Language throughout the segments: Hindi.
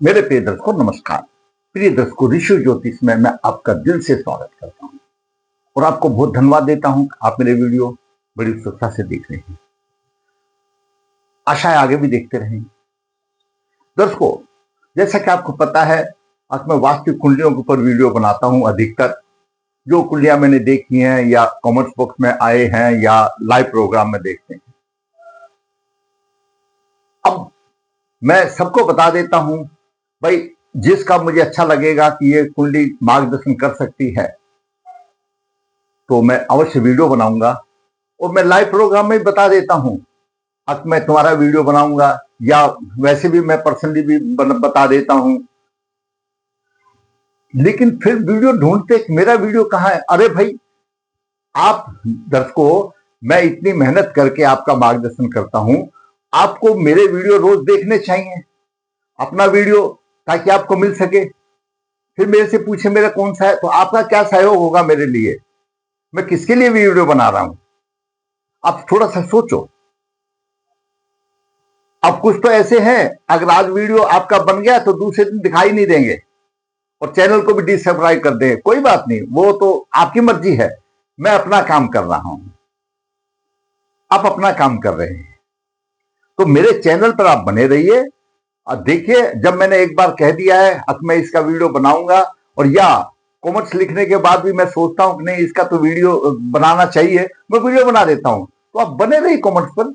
मेरे प्रिय दर्शकों नमस्कार। प्रिय दर्शकों, ऋषि ज्योतिष में मैं आपका दिल से स्वागत करता हूं और आपको बहुत धन्यवाद देता हूं कि आप मेरे वीडियो बड़ी उत्सुकता से देख रहे हैं। आशा है आगे भी देखते रहेंगे। दर्शकों, जैसा कि आपको पता है, आज मैं वास्तविक कुंडलियों के ऊपर वीडियो बनाता हूं। अधिकतर जो कुंडलियां मैंने देखी हैं या कमेंट्स बॉक्स में आए हैं या लाइव प्रोग्राम में देखते हैं, अब मैं सबको बता देता हूं भाई, जिसका मुझे अच्छा लगेगा कि ये कुंडली मार्गदर्शन कर सकती है तो मैं अवश्य वीडियो बनाऊंगा। और मैं लाइव प्रोग्राम में बता देता हूं, अब मैं तुम्हारा वीडियो बनाऊंगा या वैसे भी मैं पर्सनली भी बता देता हूं। लेकिन फिर वीडियो ढूंढते मेरा वीडियो कहां है। अरे भाई, आप दर्शकों, मैं इतनी मेहनत करके आपका मार्गदर्शन करता हूं, आपको मेरे वीडियो रोज देखने चाहिए, अपना वीडियो, ताकि आपको मिल सके। फिर मेरे से पूछे मेरा कौन सा है, तो आपका क्या सहयोग होगा मेरे लिए, मैं किसके लिए वीडियो बना रहा हूं, आप थोड़ा सा सोचो। अब कुछ तो ऐसे हैं, अगर आज वीडियो आपका बन गया तो दूसरे दिन दिखाई नहीं देंगे और चैनल को भी डिसब्सक्राइब कर देंगे। कोई बात नहीं, वो तो आपकी मर्जी है। मैं अपना काम कर रहा हूं, आप अपना काम कर रहे हैं, तो मेरे चैनल पर आप बने रहिए। और देखिए, जब मैंने एक बार कह दिया है अब मैं इसका वीडियो बनाऊंगा, और या कमेंट्स लिखने के बाद भी मैं सोचता हूं कि नहीं इसका तो वीडियो बनाना चाहिए, मैं वीडियो बना देता हूं। तो आप बने रहिए कमेंट्स पर।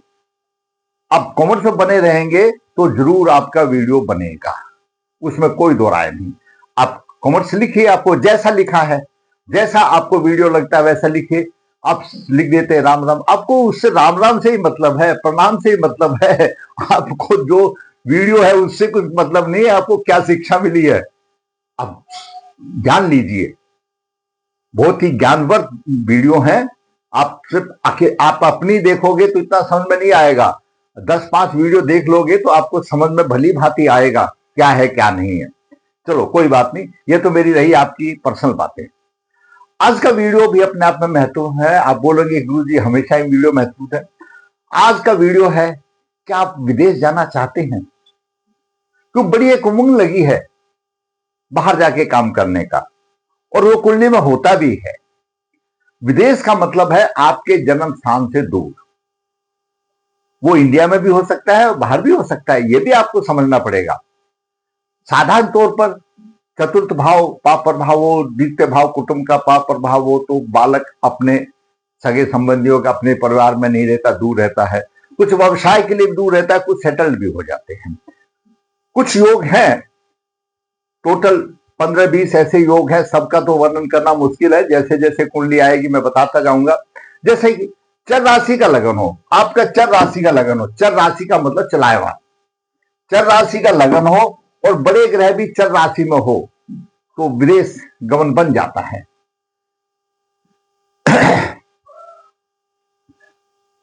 आप कमेंट्स पर बने रहेंगे तो जरूर आपका वीडियो बनेगा, उसमें कोई दो राय नहीं। आप कमेंट्स लिखिए, आपको जैसा लिखा है, जैसा आपको वीडियो लगता है वैसा लिखिए। आप लिख देते हैं राम राम, आपको उससे राम राम से ही मतलब है, प्रणाम से ही मतलब है। आपको जो वीडियो है उससे कुछ मतलब नहीं है, आपको क्या शिक्षा मिली है अब जान लीजिए। बहुत ही ज्ञानवर्ध वीडियो है। आप सिर्फ आप अपनी देखोगे तो इतना समझ में नहीं आएगा, 10-5 वीडियो देख लोगे तो आपको समझ में भली भांति आएगा क्या है क्या नहीं है। चलो कोई बात नहीं, ये तो मेरी रही आपकी पर्सनल बातें। आज का वीडियो भी अपने आप में महत्वपूर्ण है। आप बोलोगे गुरु जी हमेशा ही वीडियो महत्वपूर्ण है। आज का वीडियो है कि आप विदेश जाना चाहते हैं, तो बड़ी एक उमंग लगी है बाहर जाके काम करने का, और वो कुंडली में होता भी है। विदेश का मतलब है आपके जन्म स्थान से दूर। वो इंडिया में भी हो सकता है और बाहर भी हो सकता है, ये भी आपको समझना पड़ेगा। साधारण तौर पर चतुर्थ भाव पाप प्रभाव हो, द्वितीय भाव कुटुंब का पाप प्रभाव हो, तो बालक अपने सगे संबंधियों का अपने परिवार में नहीं रहता, दूर रहता है। कुछ व्यवसाय के लिए भी दूर रहता है, कुछ सेटल्ड भी हो जाते हैं। कुछ योग हैं, टोटल 15-20 ऐसे योग हैं, सबका तो वर्णन करना मुश्किल है। जैसे जैसे कुंडली आएगी मैं बताता जाऊंगा। जैसे कि चर राशि का लगन हो, आपका चर राशि का लगन हो, चर राशि का मतलब चलाएवान, चर राशि का लगन हो और बड़े ग्रह भी चर राशि में हो तो विदेश गमन बन जाता है।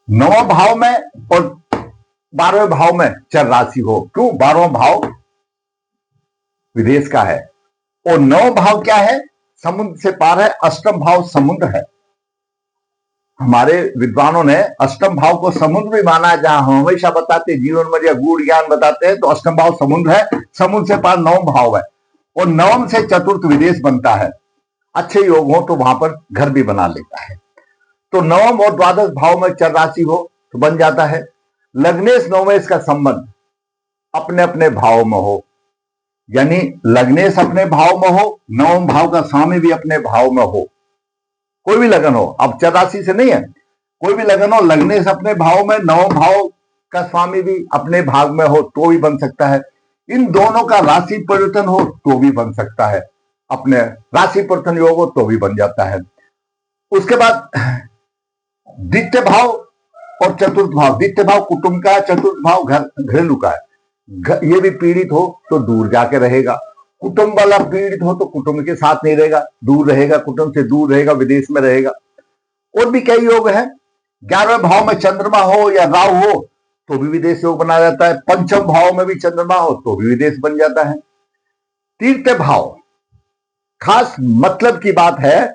9वें भाव में और 12वें भाव में चर राशि हो। क्यों? 12वां भाव विदेश का है और 9वां भाव क्या है? समुद्र से पार है। अष्टम भाव समुद्र है। हमारे विद्वानों ने अष्टम भाव को समुद्र भी माना है। जहां हम हमेशा बताते जीवन में या गूढ़ ज्ञान बताते हैं तो अष्टम भाव समुद्र है, समुद्र से पार 9वां भाव है और 9वें से चतुर्थ विदेश बनता है। अच्छे योग हो तो वहां पर घर भी बना लेता है। तो 9वें और 12वें भाव में चर राशि हो तो बन जाता है। लग्नेश नवमेश का संबंध अपने अपने भाव में हो, यानी लग्नेश अपने भाव में हो, 9वें भाव का स्वामी भी अपने भाव में हो। कोई भी लगन हो, अब चर राशि से नहीं है, कोई भी लगन हो, लग्नेश अपने भाव में, 9वें भाव का स्वामी भी अपने भाग में हो तो भी बन सकता है। इन दोनों का राशि परिवर्तन हो तो भी बन सकता है, अपने राशि परिवर्तन योग हो तो भी बन जाता है। उसके बाद द्वितीय भाव और चतुर्थ भाव, द्वितीय भाव कुटुंब का, चतुर्थ भाव घरेलू का है। ये भी पीड़ित हो तो दूर जाके रहेगा, कुटुंब वाला पीड़ित हो तो कुटुंब के साथ नहीं रहेगा, दूर रहेगा, कुटुंब से दूर रहेगा, विदेश में रहेगा। और भी कई योग है। 11वें भाव में चंद्रमा हो या राहु हो तो भी विदेश योग बना जाता है। पंचम भाव में भी चंद्रमा हो तो भी विदेश बन जाता है। तीसरे भाव, खास मतलब की बात है,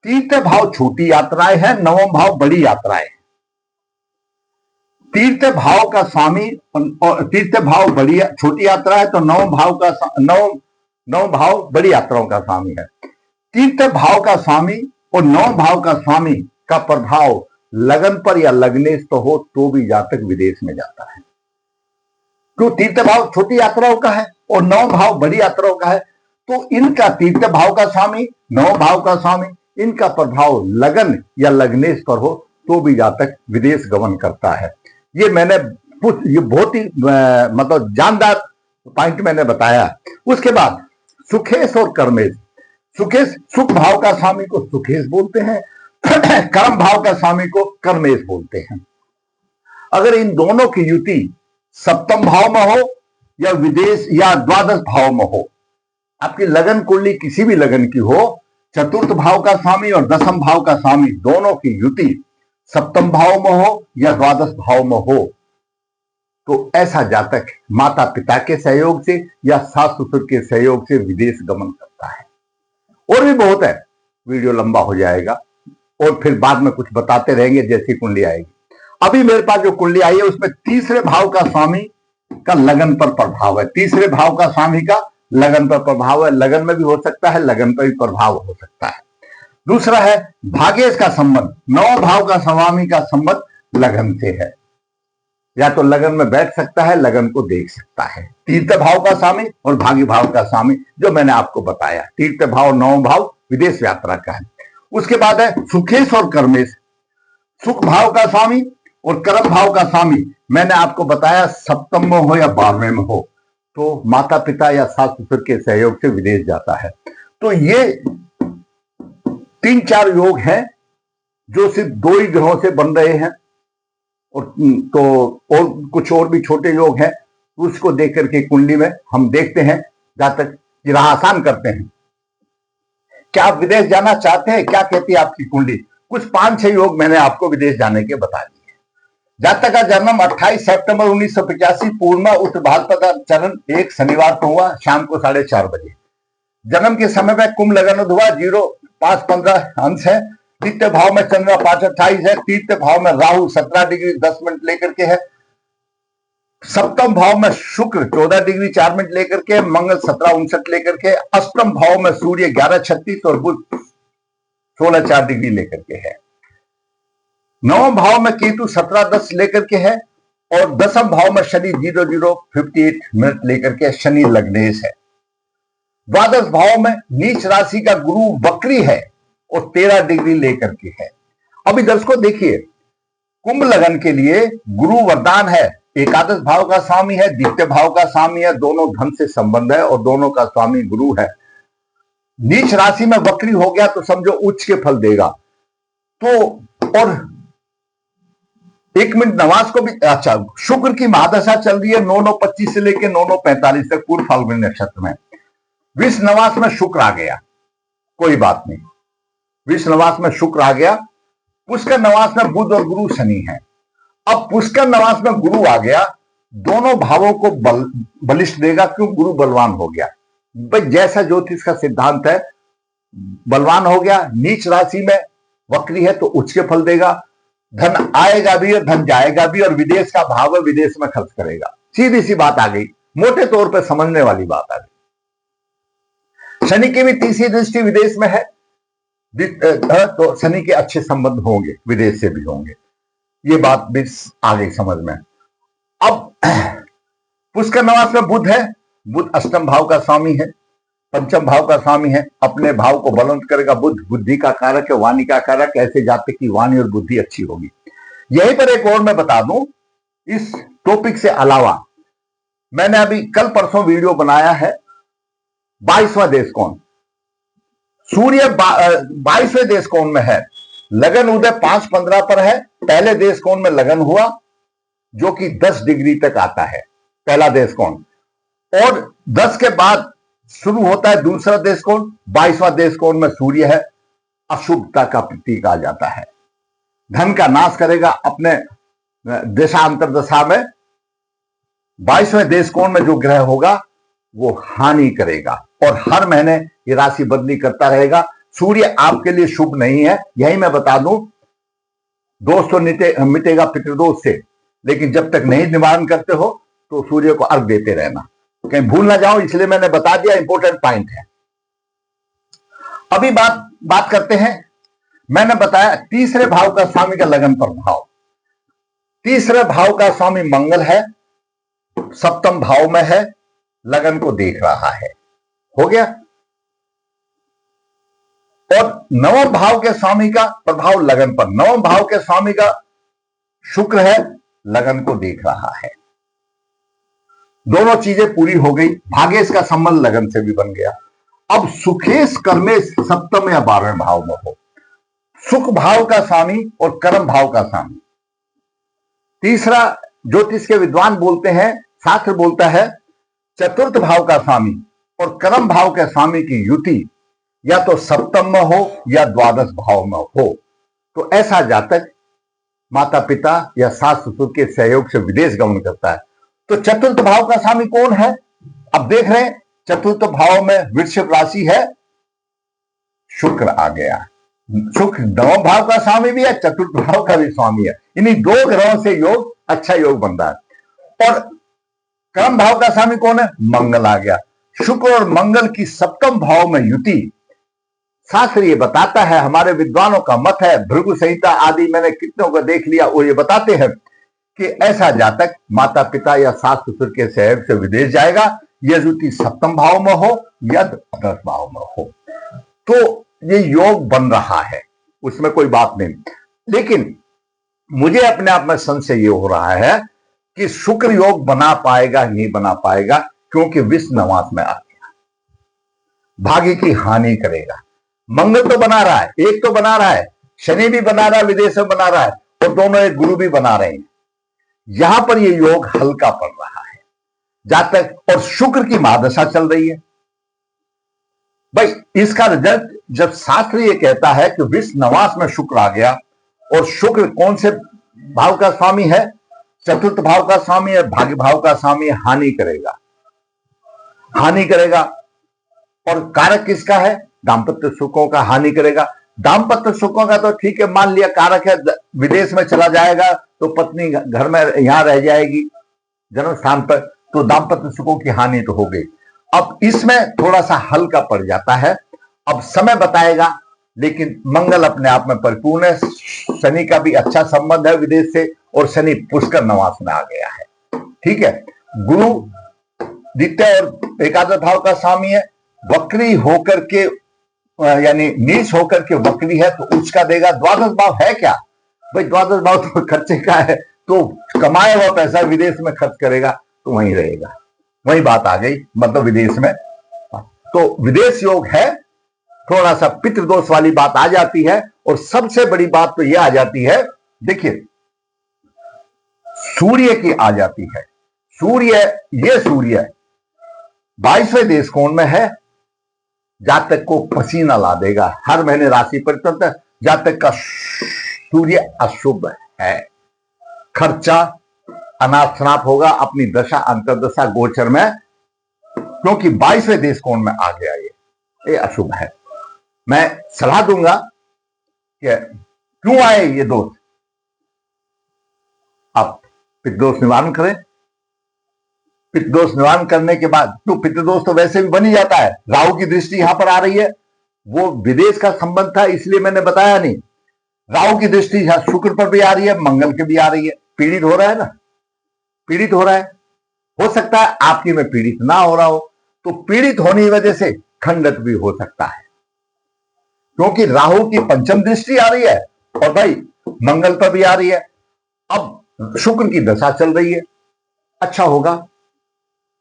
तीसरे भाव छोटी यात्राएं हैं, 9वां भाव बड़ी यात्राएं। तीर्थ भाव का स्वामी, और तीर्थ भाव बड़ी छोटी यात्रा है, तो नौ भाव बड़ी यात्राओं का स्वामी है। तीर्थ भाव का स्वामी और नौ भाव का स्वामी का प्रभाव लगन पर या लग्नेश तो हो तो भी जातक विदेश में जाता है। तो तीर्थ भाव छोटी यात्राओं का है और नौ भाव बड़ी यात्राओं का है, तो इनका तीर्थ भाव का स्वामी, नौ भाव का स्वामी, इनका प्रभाव लगन या लग्नेश पर हो तो भी जातक विदेश गमन करता है। ये बहुत ही मतलब जानदार पॉइंट मैंने बताया। उसके बाद सुखेश और कर्मेश। सुखेश, सुख भाव का स्वामी को सुखेश बोलते हैं, कर्म भाव का स्वामी को कर्मेश बोलते हैं। अगर इन दोनों की युति सप्तम भाव में हो या विदेश या द्वादश भाव में हो, आपकी लगन कुंडली किसी भी लगन की हो, चतुर्थ भाव का स्वामी और दसम भाव का स्वामी दोनों की युति सप्तम भाव में हो या द्वादश भाव में हो, तो ऐसा जातक माता पिता के सहयोग से या सास ससुर के सहयोग से विदेश गमन करता है। और भी बहुत है, वीडियो लंबा हो जाएगा और फिर बाद में कुछ बताते रहेंगे जैसी कुंडली आएगी। अभी मेरे पास जो कुंडली आई है उसमें तीसरे भाव का स्वामी का लगन पर प्रभाव है। तीसरे भाव का स्वामी का लगन पर प्रभाव है। लगन में भी हो सकता है, लगन पर भी प्रभाव हो सकता है। दूसरा है भाग्येश का संबंध। नौ भाव का स्वामी का संबंध लगन से है, या तो लगन में बैठ सकता है, लगन को देख सकता है। तीर्थ भाव का स्वामी और भाग्य भाव का स्वामी जो मैंने आपको बताया, तीर्थ भाव नौ भाव विदेश यात्रा का है। उसके बाद है सुखेश और कर्मेश। सुख भाव का स्वामी और कर्म भाव का स्वामी मैंने आपको बताया सप्तम में हो या 12वें में हो तो माता पिता या सास ससुर के सहयोग से विदेश जाता है। तो ये 3-4 योग हैं जो सिर्फ 2 ही ग्रहों से बन रहे हैं, और कुछ और भी छोटे योग हैं, उसको देख करके कुंडली में हम देखते हैं, जातक की राह आसान करते हैं। क्या आप विदेश जाना चाहते हैं? क्या कहती है आपकी कुंडली? कुछ 5-6 योग मैंने आपको विदेश जाने के बता दिए। जातक का जन्म 28 सितंबर 1985 पूर्णिमा उत्तर भाद्रपद चरण 1 शनिवार को हुआ, शाम को 4:30 बजे। जन्म के समय में कुंभ लगन हुआ, 05-15 अंश है। तीर्थ भाव में चंद्रमा 5-28 है। तीर्थ भाव में राहु 17 डिग्री 10 मिनट लेकर के है। सप्तम भाव में शुक्र 14 डिग्री 4 मिनट लेकर के, मंगल 17-59 लेकर के, अष्टम भाव में सूर्य 11-36 और बुध 16-4 डिग्री लेकर के है। नवम भाव में केतु 17-10 लेकर के है, और दसम भाव में शनि 00:58 मिनट लेकर के शनि लग्नेश है। द्वादश भाव में नीच राशि का गुरु वक्री है और 13 डिग्री लेकर के है। अभी दर्शकों देखिए, कुंभ लगन के लिए गुरु वरदान है, एकादश भाव का स्वामी है, द्वितीय भाव का स्वामी है, दोनों धन से संबंध है और दोनों का स्वामी गुरु है। नीच राशि में वक्री हो गया तो समझो उच्च के फल देगा। तो और 1 मिनट नवाज को भी, अच्छा, शुक्र की महादशा चल रही है 9-9-25 से लेकर 9-9-45 तक पूर्व फाल्गुनी नक्षत्र में। विष नवास में शुक्र आ गया, कोई बात नहीं, विष नवास में शुक्र आ गया। पुष्कर नवास में बुध और गुरु शनि है। अब पुष्कर नवास में गुरु आ गया, दोनों भावों को बलिष्ठ देगा, क्यों? गुरु बलवान हो गया। भाई जैसा ज्योतिष का सिद्धांत है, बलवान हो गया, नीच राशि में वक्री है तो उच्च के फल देगा, धन आएगा भी और धन जाएगा भी, और विदेश का भाव है, विदेश में खर्च करेगा। सीधी सी बात आ गई, मोटे तौर पर समझने वाली बात आ गई। शनि की भी तीसरी दृष्टि विदेश में है, तो शनि के अच्छे संबंध होंगे, विदेश से भी होंगे, ये बात भी आ गई समझ में। अब पुष्कर नवास में बुध है, बुध अष्टम भाव का स्वामी है, पंचम भाव का स्वामी है, अपने भाव को बलवंत करेगा। बुध बुद्धि का कारक है, वाणी का कारक, ऐसे जातक की वाणी और बुद्धि अच्छी होगी। यहीं पर एक और मैं बता दूं, इस टॉपिक से अलावा मैंने अभी कल परसों वीडियो बनाया है 22वां देश कौन। सूर्य 22वें देश कौन में है, लगन उदय 5-15 पर है, पहले देश कौन में लगन हुआ जो कि 10 डिग्री तक आता है, पहला देश कौन, और 10 के बाद शुरू होता है दूसरा देश कौन। 22वां देश कौन में सूर्य है, अशुभता का प्रतीक आ जाता है, धन का नाश करेगा अपने देशांतर दशा में। 22वें देश कौन में जो ग्रह होगा वो हानि करेगा, और हर महीने ये राशि बदली करता रहेगा। सूर्य आपके लिए शुभ नहीं है, यही मैं बता दूं, दोष तो मिटेगा पितृदोष से, लेकिन जब तक नहीं निवारण करते हो तो सूर्य को अर्घ देते रहना, कहीं भूल ना जाओ, इसलिए मैंने बता दिया, इंपॉर्टेंट पॉइंट है। अभी बात करते हैं। मैंने बताया तीसरे भाव का स्वामी का लगन पर भाव। तीसरे भाव का स्वामी मंगल है, सप्तम भाव में है, लगन को देख रहा है, हो गया। और नवम भाव के स्वामी का प्रभाव लगन पर, नवम भाव के स्वामी का शुक्र है, लगन को देख रहा है। दोनों चीजें पूरी हो गई, भाग्येश का संबंध लगन से भी बन गया। अब सुखेश कर्मेश सप्तम या 12वें भाव में हो, सुख भाव का स्वामी और कर्म भाव का स्वामी। तीसरा ज्योतिष के विद्वान बोलते हैं, शास्त्र बोलता है, चतुर्थ भाव का स्वामी और कर्म भाव के स्वामी की युति या तो सप्तम में हो या द्वादश भाव में हो, तो ऐसा जातक माता पिता या सास ससुर के सहयोग से विदेश गमन करता है। तो चतुर्थ भाव का स्वामी कौन है? अब देख रहे हैं, चतुर्थ भाव में वृषभ राशि है, शुक्र आ गया। शुक्र नवम भाव का स्वामी भी है, चतुर्थ भाव का भी स्वामी है। इन्हीं दो ग्रहों से योग, अच्छा योग बन रहा है। और कर्म भाव का स्वामी कौन है? मंगल आ गया। शुक्र और मंगल की सप्तम भाव में युति, शास्त्र ये बताता है, हमारे विद्वानों का मत है, भृगु संहिता आदि मैंने कितनों को देख लिया, वो ये बताते हैं कि ऐसा जातक माता पिता या सास ससुर के सहयोग से विदेश जाएगा, यह युति सप्तम भाव में हो या 10 भाव में हो, तो ये योग बन रहा है, उसमें कोई बात नहीं। लेकिन मुझे अपने आप में संशय ये हो रहा है कि शुक्र योग बना पाएगा, नहीं बना पाएगा, क्योंकि विष नवास में आ गया, भाग्य की हानि करेगा। मंगल तो बना रहा है, एक तो बना रहा है, शनि भी बना रहा है, विदेश में बना रहा है, और दोनों एक गुरु भी बना रहे हैं। यहां पर ये योग हल्का पड़ रहा है जातक, और शुक्र की महादशा चल रही है। भाई इसका रिजल्ट, जब शास्त्र ये कहता है कि विष नवास में शुक्र आ गया, और शुक्र कौन से भाव का स्वामी है? चतुर्थ भाव का स्वामी है, भाग्य भाव का स्वामी है, हानि करेगा, हानि करेगा। और कारक किसका है? दाम्पत्य सुखों का हानि करेगा। दाम्पत्य सुखों का तो ठीक है, मान लिया कारक है, विदेश में चला जाएगा तो पत्नी घर में यहां रह जाएगी जन्म स्थान पर, तो दाम्पत्य सुखों की हानि तो हो गई। अब इसमें थोड़ा सा हल्का पड़ जाता है, अब समय बताएगा, लेकिन मंगल अपने आप में परिपूर्ण है। शनि का भी अच्छा संबंध है विदेश से, और शनि पुष्कर नवास में आ गया है, ठीक है। गुरु द्वितीय और एकादश भाव का स्वामी है, वक्री होकर के यानी नीच होकर के वक्री है, तो उसका देगा। द्वादश भाव है क्या भाई? द्वादश भाव तो खर्चे का है, तो कमाया हुआ पैसा विदेश में खर्च करेगा तो वहीं रहेगा, वही बात आ गई, मतलब विदेश में। तो विदेश योग है, थोड़ा सा पितृदोष वाली बात आ जाती है। और सबसे बड़ी बात तो यह आ जाती है, देखिए सूर्य की आ जाती है। सूर्य 22वें देश कोण में है, जातक को पसीना ला देगा, हर महीने राशि परिवर्तन, जातक का सूर्य अशुभ है, खर्चा अनाप शनाप होगा अपनी दशा अंतर्दशा गोचर में, क्योंकि 22वें देश कोण में आ गया, ये अशुभ है। मैं सलाह दूंगा कि क्यों आए ये दोष, आप पितृदोष निवारण करें। पितृदोष निवारण करने के बाद, तो पितृदोष तो वैसे भी बन ही जाता है। राहु की दृष्टि यहां पर आ रही है, वो विदेश का संबंध था इसलिए मैंने बताया नहीं। राहु की दृष्टि यहां शुक्र पर भी आ रही है, मंगल की भी आ रही है, पीड़ित हो रहा है ना, पीड़ित हो रहा है। हो सकता है आपकी में पीड़ित ना हो रहा हो, तो पीड़ित होने की वजह से खंडक भी हो सकता है, क्योंकि राहु की पंचम दृष्टि आ रही है और भाई मंगल पर भी आ रही है। अब शुक्र की दशा चल रही है, अच्छा होगा,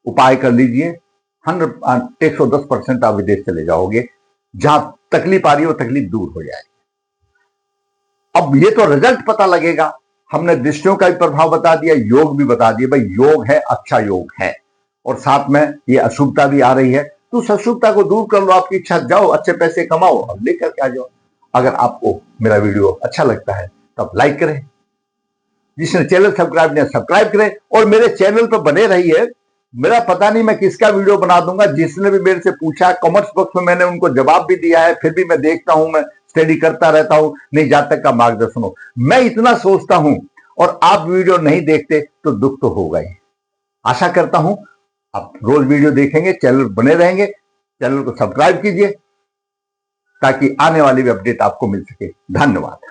उपाय कर लीजिए। 110% आप विदेश चले जाओगे, जहां तकलीफ आ रही है वो तकलीफ दूर हो जाएगी। अब ये तो रिजल्ट पता लगेगा, हमने दृष्टियों का भी प्रभाव बता दिया, योग भी बता दिया, भाई योग है, अच्छा योग है, और साथ में ये अशुभता भी आ रही है, तो उस अशुभता को दूर कर लो। आपकी इच्छा, जाओ अच्छे पैसे कमाओ और लेकर के आ जाओ। अगर आपको मेरा वीडियो अच्छा लगता है तो आप लाइक करें, जिसने चैनल सब्सक्राइब नहीं सब्सक्राइब करें, और मेरे चैनल पर बने रहिए। मेरा पता नहीं मैं किसका वीडियो बना दूंगा, जिसने भी मेरे से पूछा कमेंट्स बॉक्स में मैंने उनको जवाब भी दिया है, फिर भी मैं देखता हूं, मैं स्टडी करता रहता हूं, नहीं जातक का मार्गदर्शन हो। मैं इतना सोचता हूं और आप वीडियो नहीं देखते तो दुख तो होगा ही। आशा करता हूं आप रोज वीडियो देखेंगे, चैनल बने रहेंगे। चैनल को सब्सक्राइब कीजिए ताकि आने वाली भी अपडेट आपको मिल सके। धन्यवाद।